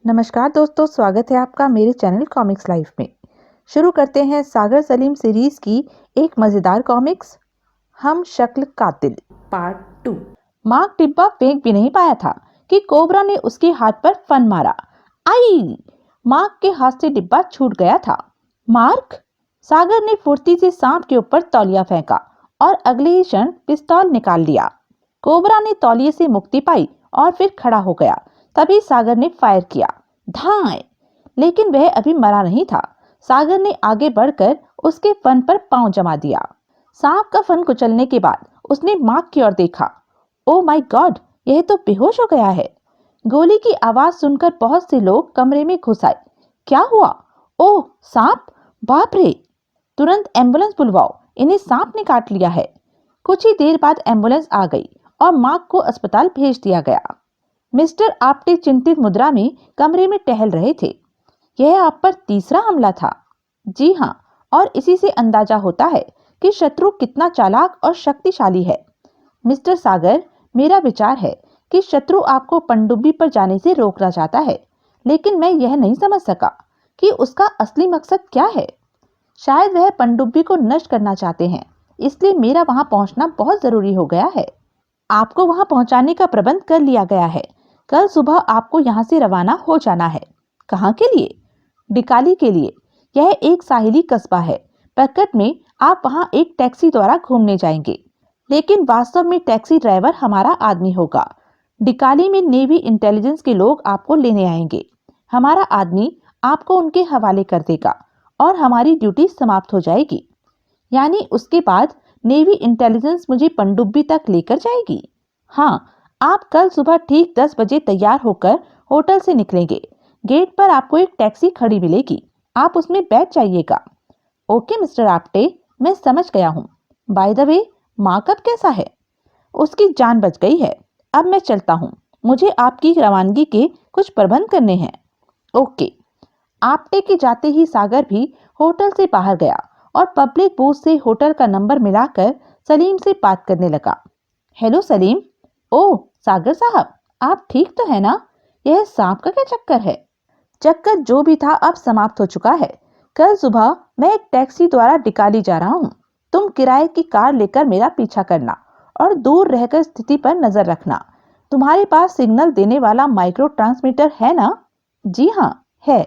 नमस्कार दोस्तों, स्वागत है आपका मेरे चैनल कॉमिक्स लाइफ में। शुरू करते हैं सागर सलीम सीरीज की एक मजेदार कॉमिक्स, हम शक्ल कातिल पार्ट 2। मार्क डिब्बा फेंक भी नहीं पाया था कि कोबरा ने उसके हाथ पर फन मारा। आई! मार्क के हाथ से डिब्बा छूट गया था। मार्क! सागर ने फुर्ती से सांप के ऊपर तौलिया फेंका और अगले ही क्षण पिस्तौल निकाल लिया। कोबरा ने तौलिए से मुक्ति पाई और फिर खड़ा हो गया। तभी सागर ने फायर किया। धाए! लेकिन वह अभी मरा नहीं था। सागर ने आगे बढ़कर उसके फन पर पांव जमा दिया। सांप का फन कुचलने के बाद उसने मार्क की ओर देखा। ओ माय गॉड, यह तो बेहोश हो गया है। गोली की आवाज सुनकर बहुत से लोग कमरे में घुस आए। क्या हुआ? ओह, सांप! बाप रे! तुरंत एम्बुलेंस बुलवाओ, इन्हें सांप ने काट लिया है। कुछ ही देर बाद एम्बुलेंस आ गई और मार्क को अस्पताल भेज दिया गया। मिस्टर आपटे चिंतित मुद्रा में कमरे में टहल रहे थे। यह आप पर तीसरा हमला था। जी हाँ, और इसी से अंदाजा होता है कि शत्रु कितना चालाक और शक्तिशाली है। मिस्टर सागर, मेरा विचार है कि शत्रु आपको पनडुब्बी पर जाने से रोकना चाहता है, लेकिन मैं यह नहीं समझ सका कि उसका असली मकसद क्या है। शायद वह पनडुब्बी को नष्ट करना चाहते हैं, इसलिए मेरा वहां पहुंचना बहुत जरूरी हो गया है। आपको वहां पहुंचाने का प्रबंध कर लिया गया है। कल सुबह आपको यहां से रवाना हो जाना है। कहां के लिए? डिकाली के लिए। यह एक साहिली कस्बा है। प्रकृति में आप वहां एक टैक्सी द्वारा घूमने जाएंगे, लेकिन वास्तव में टैक्सी ड्राइवर हमारा आदमी होगा। डिकाली में नेवी इंटेलिजेंस के लोग आपको लेने आएंगे। हमारा आदमी आपको उनके हवाले कर देगा और हमारी ड्यूटी समाप्त हो जाएगी। यानी उसके बाद नेवी इंटेलिजेंस मुझे पनडुब्बी तक लेकर जाएगी। हाँ, आप कल सुबह ठीक 10 बजे तैयार होकर होटल से निकलेंगे। गेट पर आपको एक टैक्सी खड़ी मिलेगी, आप उसमें बैठ जाइएगा। ओके मिस्टर आपटे, मैं समझ गया हूँ। बाय द वे, मार्क अब कैसा है? उसकी जान बच गई है। अब मैं चलता हूँ, मुझे आपकी रवानगी के कुछ प्रबंध करने हैं। ओके। आपटे के जाते ही सागर भी होटल से बाहर गया और पब्लिक बूथ से होटल का नंबर मिलाकर सलीम से बात करने लगा। हेलो सलीम। ओह सागर साहब, आप ठीक तो है ना? यह सांप का क्या चक्कर है? चक्कर जो भी था अब समाप्त हो चुका है। कल सुबह मैं एक टैक्सी द्वारा डिकाली जा रहा हूँ। तुम किराए की कार लेकर मेरा पीछा करना और दूर रहकर स्थिति पर नजर रखना। तुम्हारे पास सिग्नल देने वाला माइक्रो ट्रांसमीटर है ना? जी हाँ, है।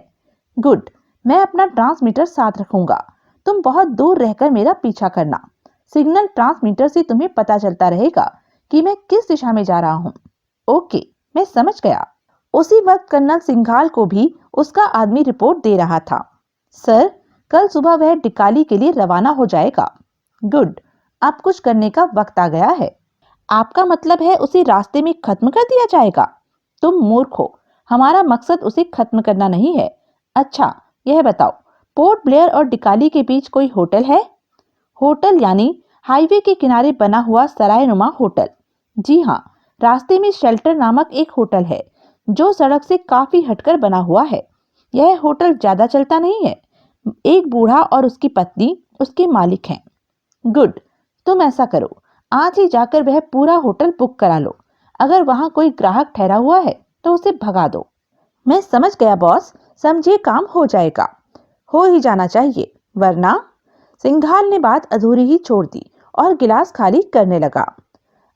गुड, मैं अपना ट्रांसमीटर साथ रखूंगा। तुम बहुत दूर रहकर मेरा पीछा करना। सिग्नल ट्रांसमीटर से तुम्हें पता चलता रहेगा कि मैं किस दिशा में जा रहा हूँ। ओके, मैं समझ गया। उसी वक्त कर्नल सिंघाल को भी उसका आदमी रिपोर्ट दे रहा था। सर, कल सुबह वह डिकाली के लिए रवाना हो जाएगा। गुड, अब कुछ करने का वक्त आ गया है। आपका मतलब है उसे रास्ते में खत्म कर दिया जाएगा? तुम मूर्ख हो, हमारा मकसद उसे खत्म करना नहीं है। अच्छा, यह बताओ, पोर्ट ब्लेयर और डिकाली के बीच कोई होटल है? होटल यानी हाईवे के किनारे बना हुआ सरायनुमा होटल। जी हाँ, रास्ते में शेल्टर नामक एक होटल है जो सड़क से काफी हटकर बना हुआ है। यह होटल ज्यादा चलता नहीं है। एक बूढ़ा और उसकी पत्नी उसके मालिक हैं। गुड, तुम ऐसा करो, आज ही जाकर वह पूरा होटल बुक करा लो। अगर वहां कोई ग्राहक ठहरा हुआ है तो उसे भगा दो। मैं समझ गया बॉस, समझिए काम हो जाएगा। हो ही जाना चाहिए, वरना। सिंघाल ने बात अधूरी ही छोड़ दी और गिलास खाली करने लगा।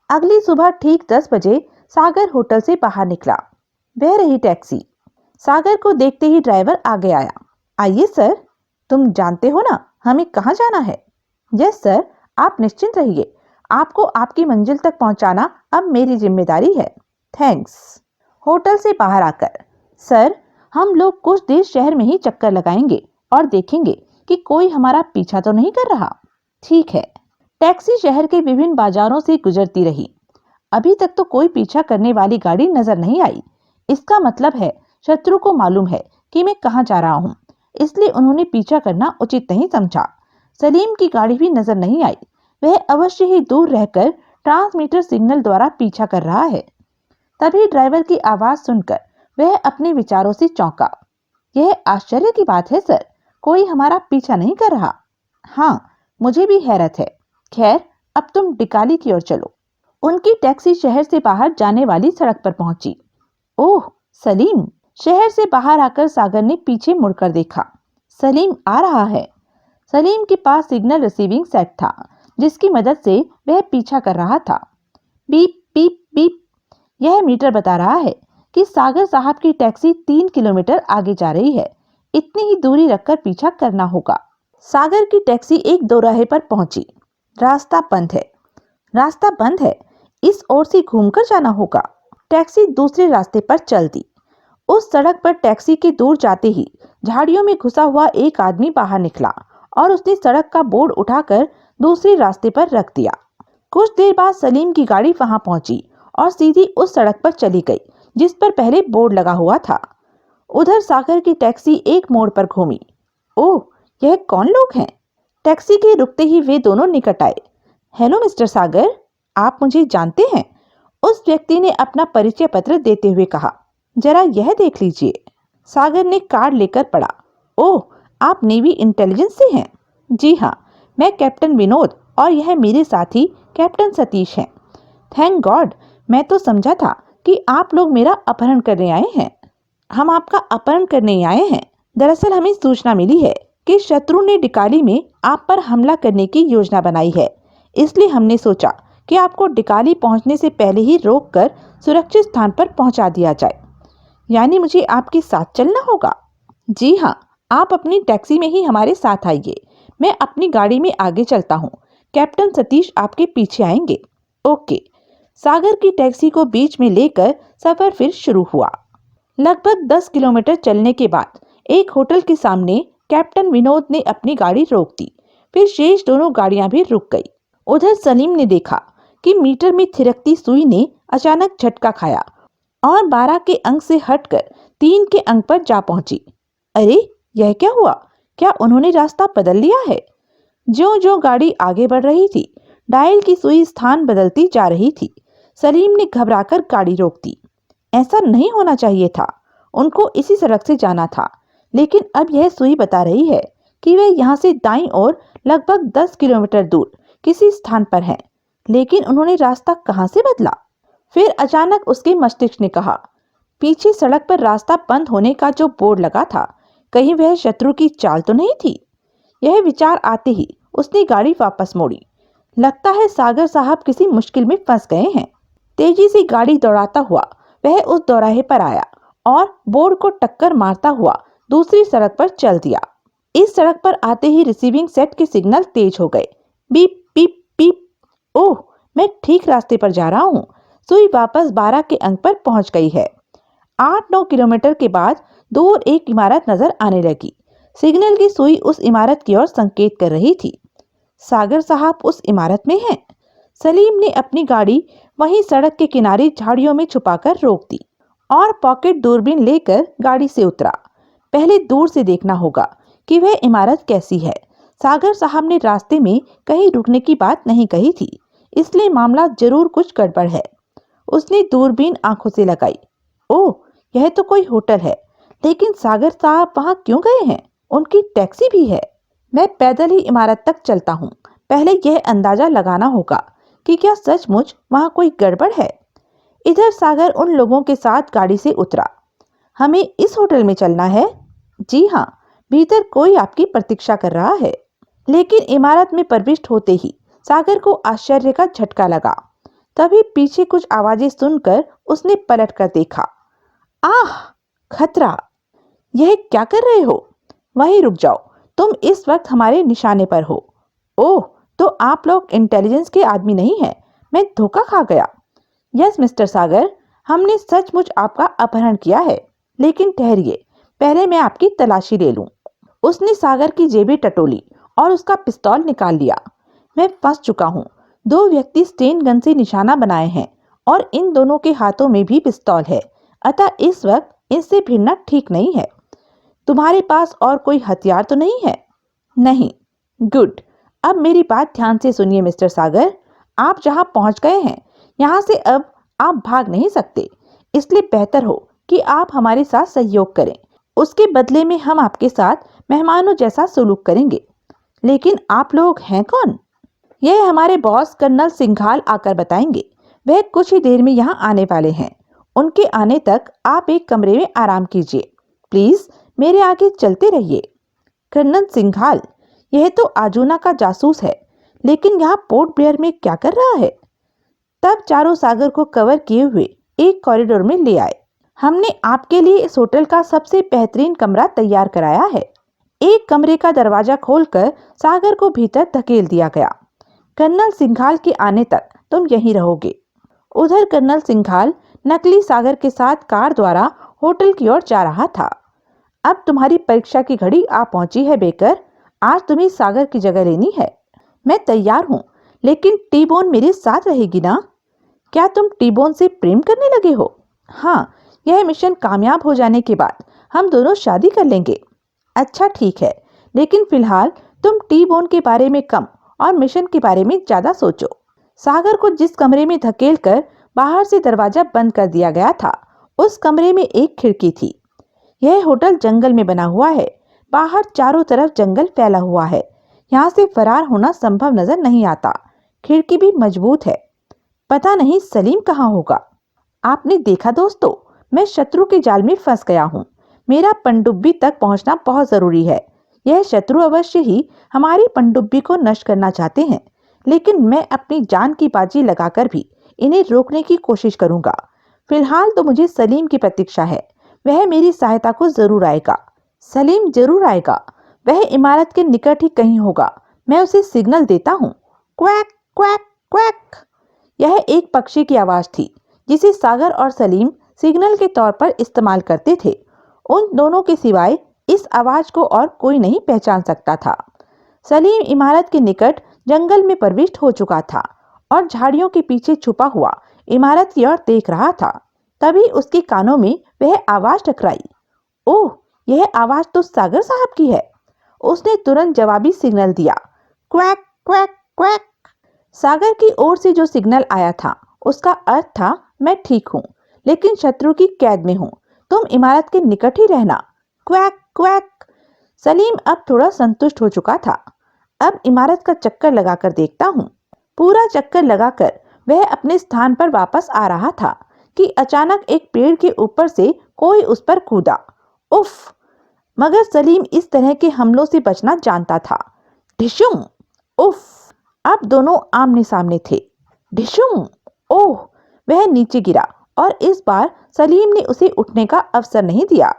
अगली सुबह ठीक 10 बजे सागर होटल से बाहर निकला। वह रही टैक्सी। सागर को देखते ही ड्राइवर आगे आया। आइए सर, तुम जानते हो ना हमें कहाँ जाना है? यस सर, आप निश्चिंत रहिए, आपको आपकी मंजिल तक पहुंचाना अब मेरी जिम्मेदारी है। थैंक्स। होटल से बाहर आकर, सर, हम लोग कुछ देर शहर में ही चक्कर लगाएंगे और देखेंगे कि कोई हमारा पीछा तो नहीं कर रहा। ठीक है। टैक्सी शहर के विभिन्न बाजारों से गुजरती रही। अभी तक तो कोई पीछा करने वाली गाड़ी नजर नहीं आई। इसका मतलब है शत्रु को मालूम है कि मैं कहाँ जा रहा हूँ, इसलिए उन्होंने पीछा करना उचित नहीं समझा। सलीम की गाड़ी भी नजर नहीं आई। वह अवश्य ही दूर रहकर ट्रांसमीटर सिग्नल द्वारा पीछा कर रहा है। तभी ड्राइवर की आवाज सुनकर वह अपने विचारों से चौंका। यह आश्चर्य की बात है सर, कोई हमारा पीछा नहीं कर रहा। हाँ, मुझे भी हैरत है। खैर, अब तुम डिकाली की ओर चलो। उनकी टैक्सी शहर से बाहर जाने वाली सड़क पर पहुंची। ओह सलीम, शहर से बाहर आकर सागर ने पीछे मुड़कर देखा। सलीम आ रहा है। सलीम के पास सिग्नल रिसीविंग सेट था, जिसकी मदद से वह पीछा कर रहा था। बीप बीप बीप, यह मीटर बता रहा है कि सागर साहब की टैक्सी 3 किलोमीटर आगे जा रही है। इतनी ही दूरी रखकर पीछा करना होगा। सागर की टैक्सी एक दोराहे पर पहुंची। रास्ता बंद है। रास्ता बंद है, इस ओर से घूमकर जाना होगा। टैक्सी दूसरे रास्ते पर चल दी। उस सड़क पर टैक्सी के दूर जाते ही झाड़ियों में घुसा हुआ एक आदमी बाहर निकला और उसने सड़क का बोर्ड उठाकर दूसरे रास्ते पर रख दिया। कुछ देर बाद सलीम की गाड़ी वहां पहुंची और सीधी उस सड़क पर चली गई जिस पर पहले बोर्ड लगा हुआ था। उधर सागर की टैक्सी एक मोड़ पर घूमी। ओह, यह कौन लोग हैं? टैक्सी के रुकते ही वे दोनों निकट आए। हेलो मिस्टर सागर, आप मुझे जानते हैं? उस व्यक्ति ने अपना परिचय पत्र देते हुए कहा। जरा यह देख लीजिए। सागर ने कार्ड लेकर पढ़ा। ओह, आप नेवी इंटेलिजेंस से हैं? जी हाँ, मैं कैप्टन विनोद और यह मेरे साथी कैप्टन सतीश हैं। थैंक गॉड, मैं तो समझा था कि आप लोग मेरा अपहरण करने आए हैं। हम आपका अपहरण करने आए हैं। दरअसल हमें सूचना मिली है कि शत्रु ने डिकाली में आप पर हमला करने की योजना बनाई है। इसलिए हमने सोचा कि आपको डिकाली पहुंचने से पहले ही रोककर सुरक्षित स्थान पर पहुंचा दिया जाए। यानी मुझे आपके साथ चलना होगा? जी हाँ, आप अपनी टैक्सी में ही हमारे साथ आइए। मैं अपनी गाड़ी में आगे चलता हूँ। कैप्टन सतीश आपके पीछे आएंगे। ओके। सागर की टैक्सी को बीच में लेकर सफर फिर शुरू हुआ। लगभग 10 किलोमीटर चलने के बाद एक होटल के सामने कैप्टन विनोद ने अपनी गाड़ी रोक दी। फिर शेष दोनों गाड़ियां भी रुक गई। उधर सलीम ने देखा कि मीटर में थिरकती सुई ने अचानक झटका खाया और 12 के अंक से हटकर 3 के अंक पर जा पहुंची। अरे, यह क्या हुआ? क्या उन्होंने रास्ता बदल लिया है? ज्यों-ज्यों गाड़ी आगे बढ़ रही थी, डायल की सुई स्थान बदलती जा रही थी। सलीम ने घबराकर गाड़ी रोक दी। ऐसा नहीं होना चाहिए था। उनको इसी सड़क से जाना था, लेकिन अब यह सुई बता रही है कि वे यहाँ से दाईं ओर लगभग 10 किलोमीटर दूर किसी स्थान पर हैं। लेकिन उन्होंने रास्ता कहाँ से बदला? फिर अचानक उसके मस्तिष्क ने कहा, पीछे सड़क पर रास्ता बंद होने का जो बोर्ड लगा था, कहीं वह शत्रु की चाल तो नहीं थी? यह विचार आते ही उसने गाड़ी वापस मोड़ी। लगता है सागर साहब किसी मुश्किल में फंस गए हैं। तेजी से गाड़ी दौड़ाता हुआ वह उस दौराहे पर आया और बोर्ड को टक्कर मारता हुआ दूसरी सड़क पर चल दिया। इस सड़क पर आते ही रिसीविंग सेट के सिग्नल तेज हो गए। Beep beep beep. ओह, मैं ठीक रास्ते पर जा रहा हूँ। सुई वापस 12 के अंक पर पहुंच गई है। 8-9 किलोमीटर के बाद दूर एक इमारत नजर आने लगी। सिग्नल की सुई उस इमारत की ओर संकेत कर रही थी। सागर साहब उस इमारत में हैं। सलीम ने अपनी गाड़ी वहीं सड़क के किनारे झाड़ियों में छुपाकर रोक दी और पॉकेट दूरबीन लेकर गाड़ी से उतरा। पहले दूर से देखना होगा कि वह इमारत कैसी है। सागर साहब ने रास्ते में कहीं रुकने की बात नहीं कही थी, इसलिए मामला जरूर कुछ गड़बड़ है। उसने दूरबीन आंखों से लगाई। ओह, यह तो कोई होटल है, लेकिन सागर साहब वहां क्यों गए हैं? उनकी टैक्सी भी है। मैं पैदल ही इमारत तक चलता हूँ। पहले यह अंदाजा लगाना होगा कि क्या सचमुच वहां कोई गड़बड़ है। इधर सागर उन लोगों के साथ गाड़ी से उतरा। हमें इस होटल में चलना है? जी हाँ, भीतर कोई आपकी प्रतीक्षा कर रहा है। लेकिन इमारत में प्रविष्ट होते ही सागर को आश्चर्य का झटका लगा। तभी पीछे कुछ आवाजें सुनकर उसने पलट कर देखा। आह, खतरा! यह क्या कर रहे हो? वहीं रुक जाओ, तुम इस वक्त हमारे निशाने पर हो। ओह, तो आप लोग इंटेलिजेंस के आदमी नहीं हैं। मैं धोखा खा गया। यस मिस्टर सागर, हमने सचमुच आपका अपहरण किया है। लेकिन ठहरिए, पहले मैं आपकी तलाशी ले लूं। उसने सागर की जेबें टटोली और उसका पिस्तौल निकाल लिया। मैं फंस चुका हूँ। 2 व्यक्ति स्टेन गन से निशाना बनाए हैं और इन दोनों के हाथों में भी पिस्तौल है, अतः इस वक्त इनसे भिड़ना ठीक नहीं है। तुम्हारे पास और कोई हथियार तो नहीं है? नहीं। गुड। अब मेरी बात ध्यान से सुनिए मिस्टर सागर। आप जहां पहुंच गए हैं, यहां से अब आप भाग नहीं सकते। इसलिए बेहतर हो कि आप हमारे साथ सहयोग करें। उसके बदले में हम आपके साथ मेहमानों जैसा सलूक करेंगे। लेकिन आप लोग हैं कौन? यह हमारे बॉस कर्नल सिंघाल आकर बताएंगे। वह कुछ ही देर में यहाँ आने वाले हैं। उनके आने तक आप एक कमरे में आराम कीजिए। प्लीज मेरे आगे चलते रहिए। कर्नल सिंघाल, यह तो आजूना का जासूस है, लेकिन यहाँ पोर्ट ब्लेयर में क्या कर रहा है? तब चारों सागर को कवर किए हुए एक कॉरिडोर में ले आए। हमने आपके लिए इस होटल का सबसे बेहतरीन कमरा तैयार कराया है। एक कमरे का दरवाजा खोलकर सागर को भीतर धकेल दिया गया। कर्नल सिंघाल के आने तक तुम यहीं रहोगे। उधर कर्नल सिंघाल नकली सागर के साथ कार द्वारा होटल की ओर जा रहा था। अब तुम्हारी परीक्षा की घड़ी आ पहुंची है बेकर। आज तुम्हें सागर की जगह लेनी है। मैं तैयार हूँ, लेकिन टी-बोन मेरे साथ रहेगी ना? क्या तुम टी-बोन से प्रेम करने लगे हो? हाँ, यह मिशन कामयाब हो जाने के बाद हम दोनों शादी कर लेंगे। अच्छा ठीक है, लेकिन फिलहाल तुम टी-बोन के बारे में कम और मिशन के बारे में ज्यादा सोचो। सागर को जिस कमरे में धकेलकर बाहर से दरवाजा बंद कर दिया गया था, उस कमरे में एक खिड़की थी। यह होटल जंगल में बना हुआ है। बाहर चारों तरफ जंगल फैला हुआ है। यहाँ से फरार होना संभव नजर नहीं आता। खिड़की भी मजबूत है। पता नहीं सलीम कहाँ होगा। आपने देखा दोस्तों, मैं शत्रु के जाल में फंस गया हूँ। मेरा पनडुब्बी तक पहुँचना बहुत जरूरी है। यह शत्रु अवश्य ही हमारी पनडुब्बी को नष्ट करना चाहते हैं, लेकिन मैं अपनी जान की बाजी लगाकर भी इन्हें रोकने की कोशिश करूंगा। फिलहाल तो मुझे सलीम की प्रतीक्षा है। वह मेरी सहायता को जरूर आएगा। सलीम जरूर आएगा। वह इमारत के निकट ही कहीं होगा। मैं उसे सिग्नल देता हूँ। Quack quack quack. यह एक पक्षी की आवाज थी, जिसे सागर और सलीम सिग्नल के तौर पर इस्तेमाल करते थे। उन दोनों के सिवाय इस आवाज को और कोई नहीं पहचान सकता था। सलीम इमारत के निकट जंगल में प्रविष्ट हो चुका था और झाड़ियों के पीछे छुपा हुआ इमारत की ओर देख रहा था। तभी उसके कानों में वह आवाज टकराई। ओह, यह आवाज तो सागर साहब की है। उसने तुरंत जवाबी सिग्नल दिया। Quack quack quack. सागर की ओर से जो सिग्नल आया था, उसका अर्थ था, मैं ठीक हूँ, लेकिन शत्रु की कैद में हूँ। तुम इमारत के निकट ही रहना। Quack quack. सलीम अब थोड़ा संतुष्ट हो चुका था। अब इमारत का चक्कर लगाकर देखता हूँ। पूरा चक्कर लगाकर वह अपने स्थान पर वापस आ रहा था कि अचानक एक पेड़ के ऊपर से कोई उस पर कूदा। उफ! मगर सलीम इस तरह के हमलों से बचना जानता था। ढिशुम! उफ! अब दोनों आमने सामने थे। ढिशुम! ओह! वह नीचे गिरा और इस बार सलीम ने उसे उठने का अवसर नहीं दिया।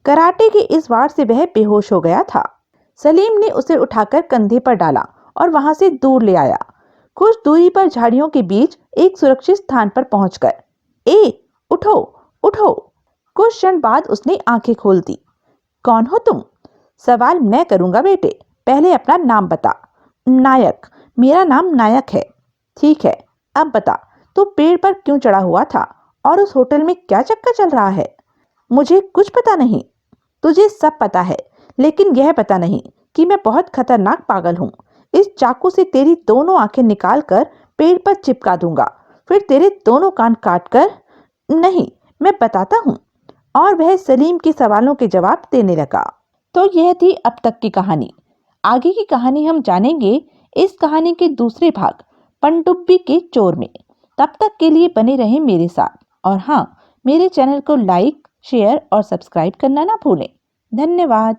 कराटे के इस वार से वह बेहोश हो गया था। सलीम ने उसे उठाकर कंधे पर डाला और वहां से दूर ले आया। कुछ दूरी पर झाड़ियों के बीच एक सुरक्षित स्थान पर पहुंचकर, ए, उठो, उठो। कुछ क्षण बाद उसने आंखें खोल दी। कौन हो तुम? सवाल मैं करूंगा बेटे, पहले अपना नाम बता। नायक। मेरा नाम नायक है। ठीक है, अब बता, तू पेड़ पर क्यों चढ़ा हुआ था और उस होटल में क्या चक्कर चल रहा है? मुझे कुछ पता नहीं। तुझे सब पता है, लेकिन यह पता नहीं कि मैं बहुत खतरनाक पागल हूँ। इस चाकू से तेरी दोनों आंखें निकालकर पेड़ पर चिपका दूंगा, फिर तेरे दोनों कान काटकर। नहीं, मैं बताता हूँ। और वह सलीम के सवालों के जवाब देने लगा। तो यह थी अब तक की कहानी। आगे की कहानी हम जानेंगे इस कहानी के दूसरे भाग, पनडुब्बी के चोर में। तब तक के लिए बने रहें मेरे साथ, और हाँ, मेरे चैनल को लाइक, शेयर और सब्सक्राइब करना ना भूलें। धन्यवाद।